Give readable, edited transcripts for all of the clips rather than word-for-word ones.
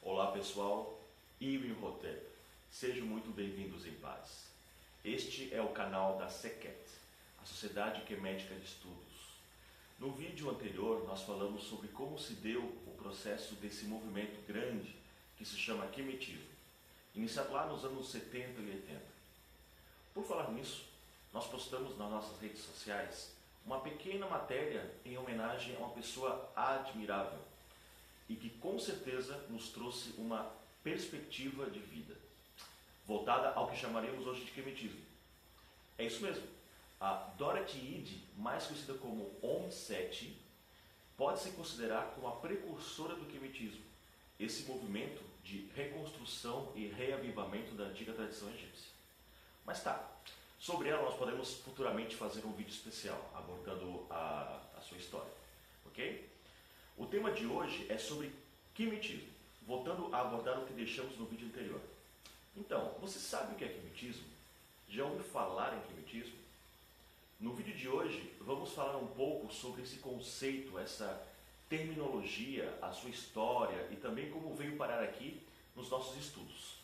Olá pessoal, Imhotep, sejam muito bem-vindos em paz. Este é o canal da SEQET, a Sociedade Quemética de Estudos. No vídeo anterior nós falamos sobre como se deu o processo desse movimento grande que se chama quemetismo, iniciado lá nos anos 70 e 80. Por falar nisso, nós postamos nas nossas redes sociais uma pequena matéria em homenagem a uma pessoa admirável e que com certeza nos trouxe uma perspectiva de vida, voltada ao que chamaremos hoje de quemetismo. É isso mesmo, a Dorothy Eade, mais conhecida como Om Seti, pode se considerar como a precursora do quemetismo, esse movimento de reconstrução e reavivamento da antiga tradição egípcia. Mas tá, sobre ela nós podemos futuramente fazer um vídeo especial, abordando a sua história, ok? O tema de hoje é sobre quemetismo, voltando a abordar o que deixamos no vídeo anterior. Então, você sabe o que é quemetismo? Já ouviu falar em quemetismo? No vídeo de hoje, vamos falar um pouco sobre esse conceito, essa terminologia, a sua história e também como veio parar aqui nos nossos estudos.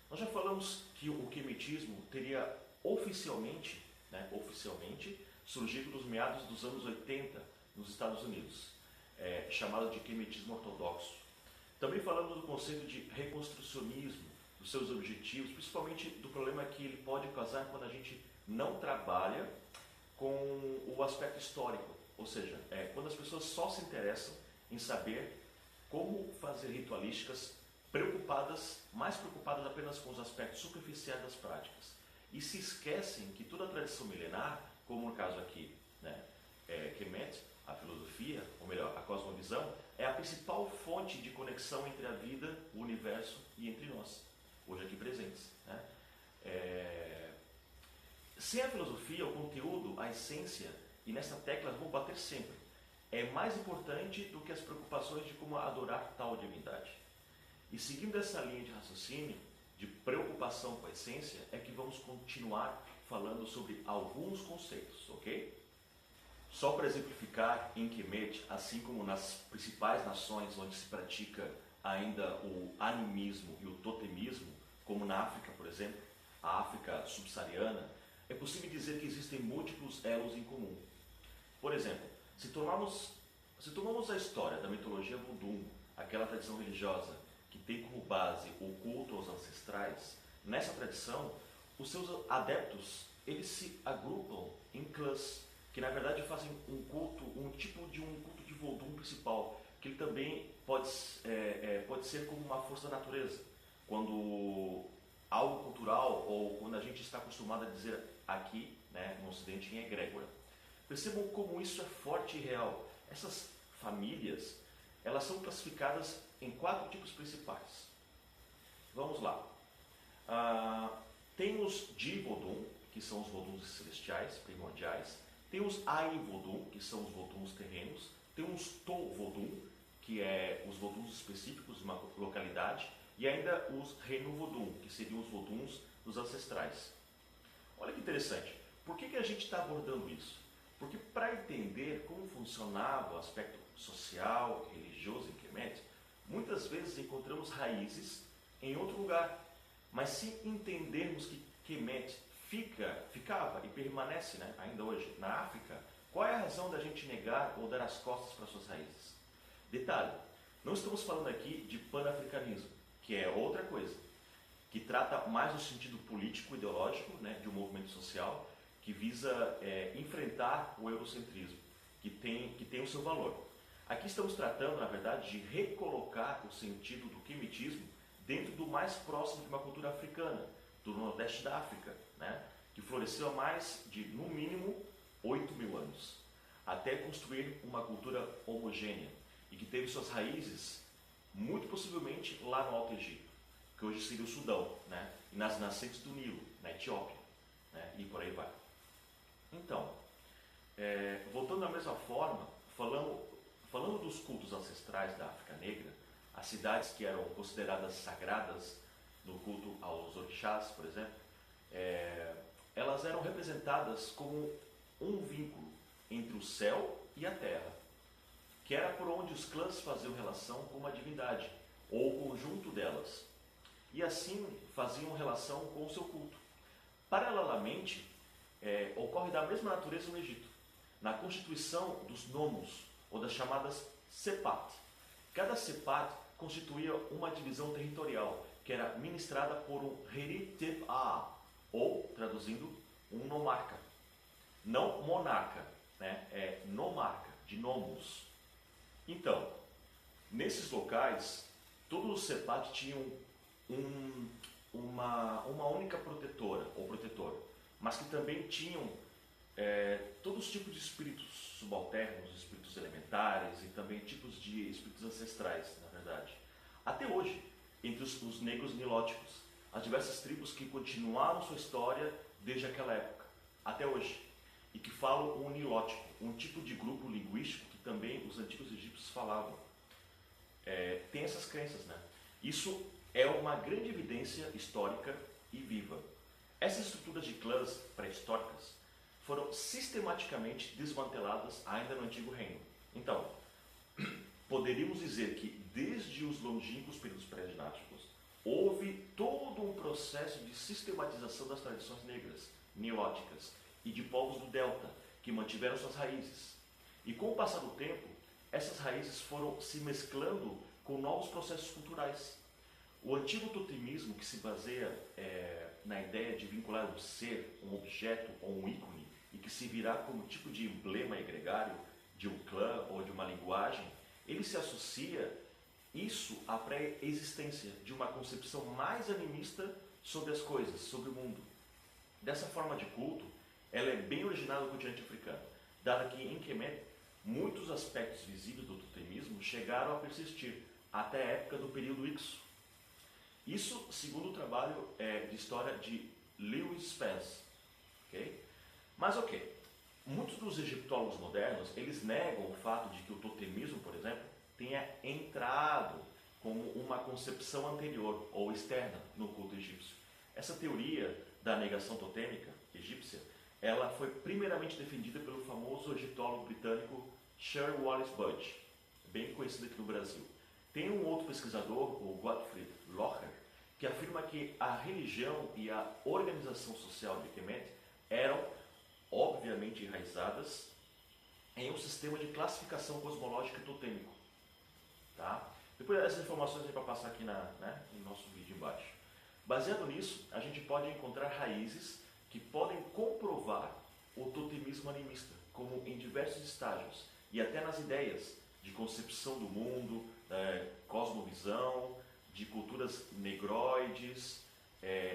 Nós já falamos que o quemetismo teria oficialmente surgido nos meados dos anos 80 nos Estados Unidos, chamado de quemetismo ortodoxo. Também falamos do conceito de reconstrucionismo, dos seus objetivos, principalmente do problema que ele pode causar quando a gente não trabalha com o aspecto histórico, ou seja, quando as pessoas só se interessam em saber como fazer ritualísticas mais preocupadas apenas com os aspectos superficiais das práticas e se esquecem que toda a tradição milenar, como no caso aqui, Kemet, a filosofia, ou melhor, a cosmovisão, é a principal fonte de conexão entre a vida, o universo e entre nós, hoje aqui presentes. Sem a filosofia, o conteúdo, a essência, e nessa tecla vou bater sempre, é mais importante do que as preocupações de como adorar tal divindade. E seguindo essa linha de raciocínio, de preocupação com a essência, é que vamos continuar falando sobre alguns conceitos, ok? Só para exemplificar, em Kemet, assim como nas principais nações onde se pratica ainda o animismo e o totemismo, como na África, por exemplo, a África subsaariana, é possível dizer que existem múltiplos elos em comum. Por exemplo, se tomamos a história da mitologia voodoo, aquela tradição religiosa que tem como base o culto aos ancestrais, nessa tradição, os seus adeptos, eles se agrupam em clãs, que na verdade fazem um tipo de culto de voodoo principal, que ele também pode ser como uma força da natureza, quando algo cultural ou quando a gente está acostumado a dizer aqui, no Ocidente, em egrégora. Percebam como isso é forte e real. Essas famílias, elas são classificadas em 4 tipos principais. Vamos lá. Tem os Ji-Vodun, que são os voduns celestiais, primordiais. Tem os Ai-Vodun, que são os voduns terrenos. Tem os To-Vodun, que é os voduns específicos de uma localidade. E ainda os Renu-Vodun, que seriam os voduns dos ancestrais. Olha que interessante. Por que a gente está abordando isso? Porque para entender como funcionava o aspecto social, religioso em Kemet, muitas vezes encontramos raízes em outro lugar. Mas se entendermos que Kemet ficava e permanece ainda hoje na África, qual é a razão da gente negar ou dar as costas para suas raízes? Detalhe, não estamos falando aqui de panafricanismo, que é outra coisa, que trata mais no sentido político-ideológico, de um movimento social, que visa enfrentar o eurocentrismo, que tem o seu valor. Aqui estamos tratando, na verdade, de recolocar o sentido do quemetismo dentro do mais próximo de uma cultura africana, do Nordeste da África, que floresceu há mais de, no mínimo, 8.000 anos, até construir uma cultura homogênea e que teve suas raízes, muito possivelmente, lá no Alto Egito, que hoje seria o Sudão, e nas nascentes do Nilo, na Etiópia, e por aí vai. Então, voltando da mesma forma, falando dos cultos ancestrais da África Negra, as cidades que eram consideradas sagradas no culto aos orixás, por exemplo, elas eram representadas como um vínculo entre o céu e a terra, que era por onde os clãs faziam relação com uma divindade, ou o conjunto delas, e assim faziam relação com o seu culto. Paralelamente, ocorre da mesma natureza no Egito, na constituição dos nomos, ou das chamadas sepat. Cada sepat constituía uma divisão territorial, que era ministrada por um heritib-a, ou, traduzindo, um nomarca. Não monarca, né? É nomarca, de nomos. Então, nesses locais, todos os sepat tinham uma única protetora ou protetor, mas que também tinham todos os tipos de espíritos subalternos, espíritos elementares e também tipos de espíritos ancestrais, na verdade. Até hoje, entre os negros nilóticos, as diversas tribos que continuaram sua história desde aquela época, até hoje, e que falam o nilótico, um tipo de grupo linguístico que também os antigos egípcios falavam. Tem essas crenças, né? Isso é uma grande evidência histórica e viva. Essas estruturas de clãs pré-históricas foram sistematicamente desmanteladas ainda no Antigo Reino. Então, poderíamos dizer que desde os longínquos períodos pré-dinásticos houve todo um processo de sistematização das tradições negras, nilóticas e de povos do Delta, que mantiveram suas raízes. E com o passar do tempo, essas raízes foram se mesclando com novos processos culturais. O antigo totemismo, que se baseia na ideia de vincular um ser, um objeto ou um ícone, e que se virá como tipo de emblema egregário de um clã ou de uma linguagem, ele se associa isso à pré-existência de uma concepção mais animista sobre as coisas, sobre o mundo. Dessa forma de culto, ela é bem originada no continente africano, dado que em Kemet muitos aspectos visíveis do totemismo chegaram a persistir até a época do período Ixo. Isso segundo o trabalho de história de Lewis Spence. Okay? Mas muitos dos egiptólogos modernos, eles negam o fato de que o totemismo, por exemplo, tenha entrado como uma concepção anterior ou externa no culto egípcio. Essa teoria da negação totêmica egípcia, ela foi primeiramente defendida pelo famoso egiptólogo britânico Sir Wallace Budge, bem conhecido aqui no Brasil. Tem um outro pesquisador, o Gottfried Locher, que afirma que a religião e a organização social de Kemet eram obviamente enraizadas em um sistema de classificação cosmológica totêmico. Tá? Depois essas informações a gente vai passar aqui no nosso vídeo embaixo. Baseado nisso, a gente pode encontrar raízes que podem comprovar o totemismo animista, como em diversos estágios, e até nas ideias de concepção do mundo, cosmovisão, de culturas negroides,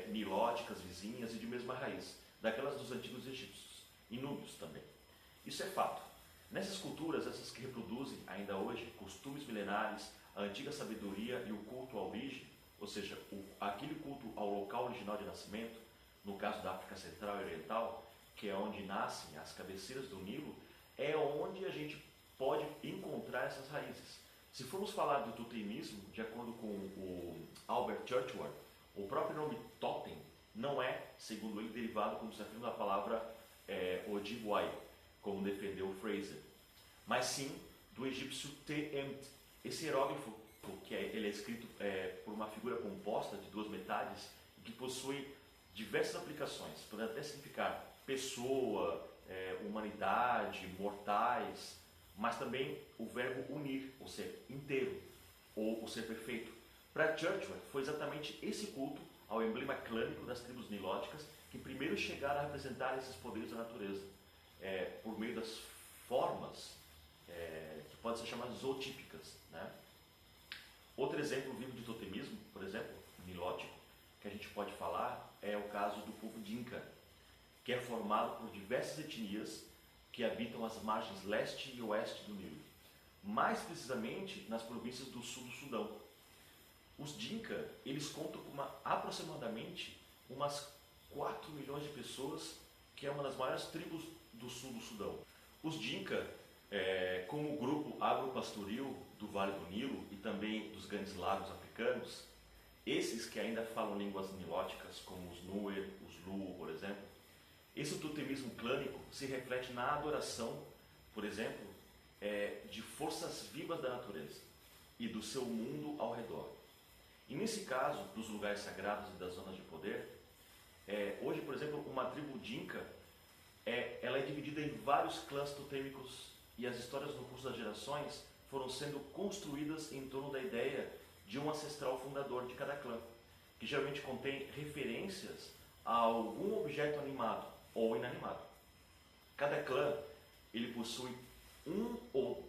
nilóticas vizinhas e de mesma raiz, daquelas dos antigos egípcios, e núbios também. Isso é fato. Nessas culturas, essas que reproduzem ainda hoje costumes milenares, a antiga sabedoria e o culto à origem, ou seja, aquele culto ao local original de nascimento, no caso da África Central e Oriental, que é onde nascem as cabeceiras do Nilo, é onde a gente pode encontrar essas raízes. Se formos falar do totemismo, de acordo com o Albert Churchward, o próprio nome totem não é, segundo ele, derivado, como se afirma, da palavra Ojibway, como defendeu Fraser, mas sim do egípcio Te-Emt. Esse hieróglifo, ele é escrito por uma figura composta de duas metades e que possui diversas aplicações, podendo até significar pessoa, humanidade, mortais, mas também o verbo unir, ou ser inteiro, ou o ser perfeito. Para Churchward, foi exatamente esse culto ao emblema clânico das tribos nilóticas que primeiro chegaram a representar esses poderes da natureza, por meio das formas que podem ser chamadas zootípicas. Né? Outro exemplo vivo de totemismo, por exemplo, nilótico, que a gente pode falar, é o caso do povo Dinka, que é formado por diversas etnias que habitam as margens leste e oeste do Nilo, mais precisamente nas províncias do sul do Sudão. Os Dinka, eles contam com aproximadamente umas 4 milhões de pessoas, que é uma das maiores tribos do sul do Sudão. Os Dinka, como grupo agropastoril do Vale do Nilo e também dos grandes lagos africanos, esses que ainda falam línguas nilóticas, como os Nuer, os Luo, por exemplo, esse totemismo clânico se reflete na adoração, por exemplo, de forças vivas da natureza e do seu mundo ao redor. E nesse caso, dos lugares sagrados e das zonas de poder, hoje, por exemplo, uma tribo Dinka, ela é dividida em vários clãs totêmicos e as histórias no curso das gerações foram sendo construídas em torno da ideia de um ancestral fundador de cada clã, que geralmente contém referências a algum objeto animado ou inanimado. Cada clã ele possui um ou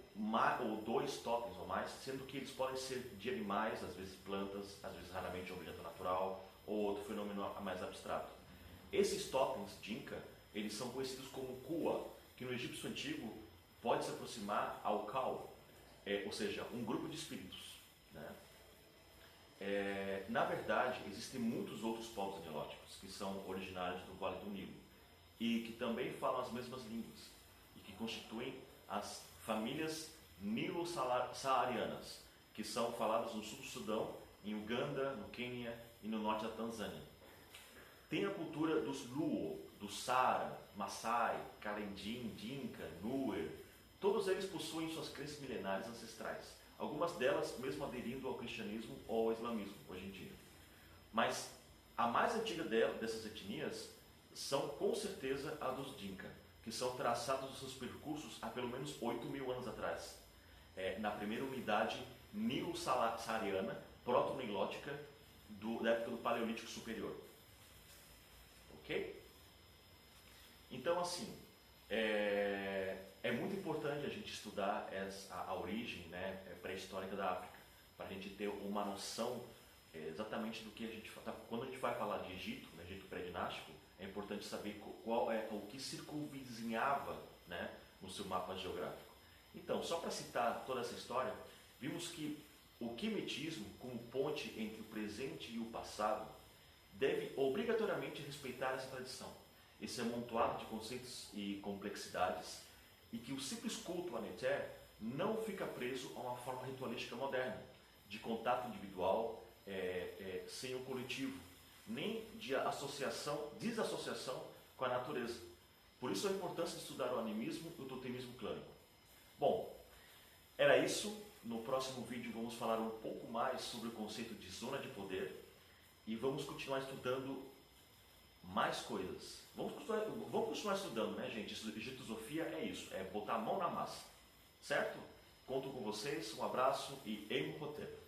dois totens ou mais, sendo que eles podem ser de animais, às vezes plantas, às vezes raramente um objeto natural ou outro fenômeno mais abstrato. Esses totens Dinka, eles são conhecidos como Kua, que no egípcio antigo pode se aproximar ao Kau, ou seja, um grupo de espíritos, né? Na verdade, existem muitos outros povos anilóticos que são originários do Vale do Nilo e que também falam as mesmas línguas e que constituem as famílias nilo-saarianas, que são faladas no sul do Sudão, em Uganda, no Quênia e no norte da Tanzânia. Tem a cultura dos Luo, do Sara, Maasai, Kalenjin, Dinka, Nuer. Todos eles possuem suas crenças milenares ancestrais, algumas delas mesmo aderindo ao cristianismo ou ao islamismo hoje em dia. Mas a mais antiga dessas etnias são com certeza a dos Dinka, que são traçados os seus percursos há pelo menos 8.000 anos atrás, na primeira unidade nilo-saariana, proto-nilótica da época do Paleolítico Superior. Ok? Então, assim, é muito importante a gente estudar a origem, né, pré-histórica da África, para a gente ter uma noção exatamente do que a gente fala. Quando a gente vai falar de Egito, né, Egito pré-dinástico, é importante saber qual é o que circunvizinhava, né, no seu mapa geográfico. Então, só para citar toda essa história, vimos que o quemetismo, como ponte entre o presente e o passado, deve obrigatoriamente respeitar essa tradição, esse amontoado de conceitos e complexidades, e que o simples culto a Neter não fica preso a uma forma ritualística moderna, de contato individual sem o coletivo, nem de desassociação com a natureza. Por isso a importância de estudar o animismo e o totemismo clânico. Bom, era isso. No próximo vídeo vamos falar um pouco mais sobre o conceito de zona de poder e vamos continuar estudando mais coisas. Vamos continuar estudando, né, gente? Egitosofia é isso, é botar a mão na massa. Certo? Conto com vocês, um abraço e Imhotep.